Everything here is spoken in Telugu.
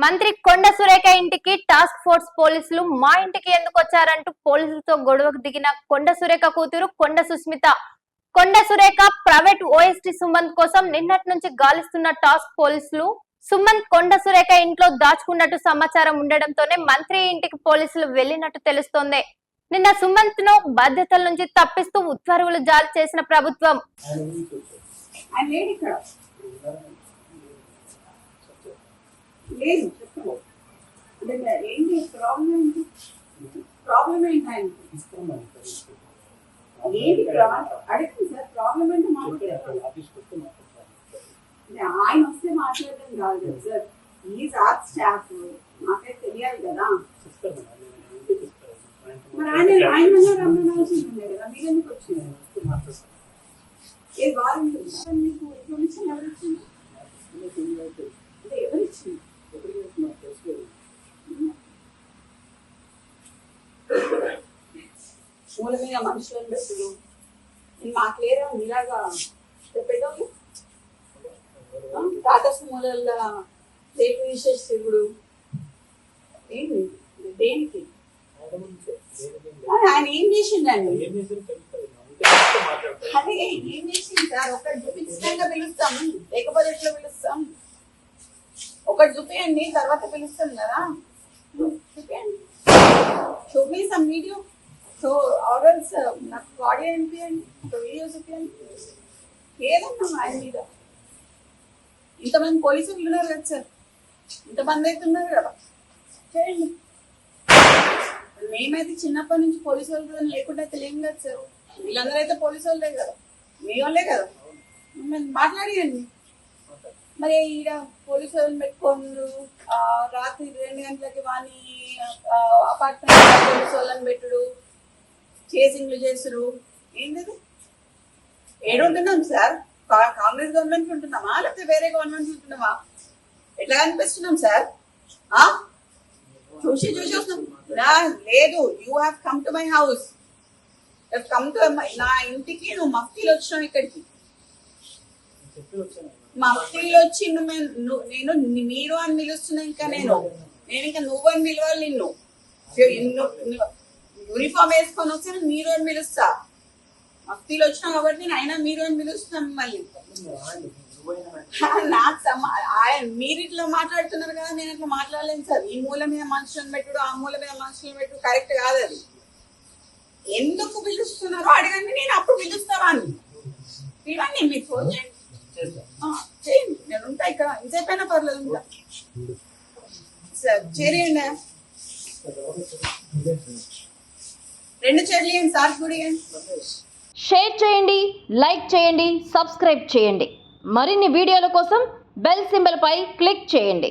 మంత్రి కొండ సురేఖ ఇంటికి టాస్క్ ఫోర్స్ పోలీసులు మా ఇంటికి ఎందుకు వచ్చారంటూ పోలీసులతో గొడవకు దిగిన కొండ సురేఖ కూతురు కొండ సుస్మిత. కొండ సురేఖ ప్రైవేట్ ఓఎస్టీ సుమంత్ కోసం నిన్నటి నుంచి గాలిస్తున్న టాస్క్ పోలీసులు సుమంత్ కొండ సురేఖ ఇంట్లో దాచుకున్నట్టు సమాచారం ఉండడంతోనే మంత్రి ఇంటికి పోలీసులు వెళ్లినట్టు తెలుస్తోంది. నిన్న సుమంత్ ను బాధ్యతల నుంచి తప్పిస్తూ ఉత్తర్వులు జారీ చేసిన ప్రభుత్వం లేదు చెప్పండి. ఏంటి ప్రాబ్లం? ప్రాబ్లం ఏంటి? ఏంటి అడగండి సార్, ప్రాబ్లం ఏంటో ఆయన వస్తే మాట్లాడడం కాదు కదా సార్. ఈజ్ ఆర్ స్టాఫ్, మాకైతే తెలియాలి కదా. మరి ఆయన రమ్మనాల్సింది ఉండే కదా, మీరెందుకు వచ్చింది? ఏ వారం మీకు ఇన్ఫర్మేషన్ ఎవరు ఇచ్చింది? ఎవరు ఇచ్చింది? మూల మీద మనుషులను పెట్టుడు మాకు లేదా ఇలాగా చెప్పేటోళ్ళు. టాటస్ మూలల్లో రేపు విశేష శివుడు ఏంటి దేనికి? ఆయన ఏం చేసిండండి? అదే ఏం చేసింది సార్? ఒకటి చూపించడంగా పిలుస్తాం, లేకపోతే ఎట్లా పిలుస్తాం? ఒకటి చూపించండి, తర్వాత పిలుస్తాం కదా. చూపించండి, చూపిస్తాం వీడియో. సో ఆర్డర్స్ నాకు ఆడియో అనిపించండి, ఒక వీడియో చూపించండి. ఏదన్నా ఆయన మీద ఇంతమంది పోలీసులు ఉన్నారు కదా సార్, ఇంతమంది అయితే ఉన్నారు కదా, చేయండి. మేమైతే చిన్నప్పటి నుంచి పోలీసు వాళ్ళు లేకుండా తెలియదు కదా సార్. వీళ్ళందరూ అయితే పోలీసు వాళ్ళే కదా, మీ వాళ్ళే కదా. మాట్లాడియండి. మరి ఈడ పోలీసు వాళ్ళని పెట్టుకోండు, రాత్రి 2 గంటలకి వాని అపార్ట్మెంట్ పోలీసు వాళ్ళని పెట్టుడు, చేసింగ్లు చేసుడు. ఏంటది? ఏడుంటున్నాం సార్? కాంగ్రెస్ గవర్నమెంట్ ఉంటున్నామా లేకపోతే వేరే గవర్నమెంట్ ఉంటున్నామా? ఎట్లా కనిపిస్తున్నాం సార్? చూసి వస్తున్నాం. లేదు, you have come to my house, come to నా ఇంటికి. నువ్వు మఫ్తీలు వచ్చినావు ఇక్కడికి, మఫ్తీలు వచ్చి నేను మీరు అని పిలుస్తున్నా. ఇంకా నేను ఇంకా నువ్వు అని పిలవాలి. నిన్ను యూనిఫామ్ వేసుకొని వచ్చి మీరు అని పిలుస్తా. మఫ్తీలు వచ్చినా కాబట్టి నేను అయినా మీరు అని పిలుస్తున్నాను మిమ్మల్ని. నాకు మీరు ఇట్లా మాట్లాడుతున్నారు కదా, నేను అట్లా మాట్లాడలేను సార్. ఈ మూల మీద మనుషులను పెట్టుడు, ఆ మూల మీద మనుషులను పెట్టుడు కరెక్ట్ కాదు. అది ఎందుకు పిలుస్తున్నారో అడగండి, నేను అప్పుడు పిలుస్తావా అని పిలవండి. మీరు ఫోన్ చేయండి, చేయండి. నేను ఉంటా ఇక్కడ, ఇంతసేపైనా పర్లేదు ఉంటా సార్. చేయండి, 2 చేయండి సార్. గుడి షేర్ చేయండి, లైక్ చేయండి, సబ్స్క్రైబ్ చేయండి. మరిన్ని వీడియోల కోసం బెల్ సింబల్ పై క్లిక్ చేయండి.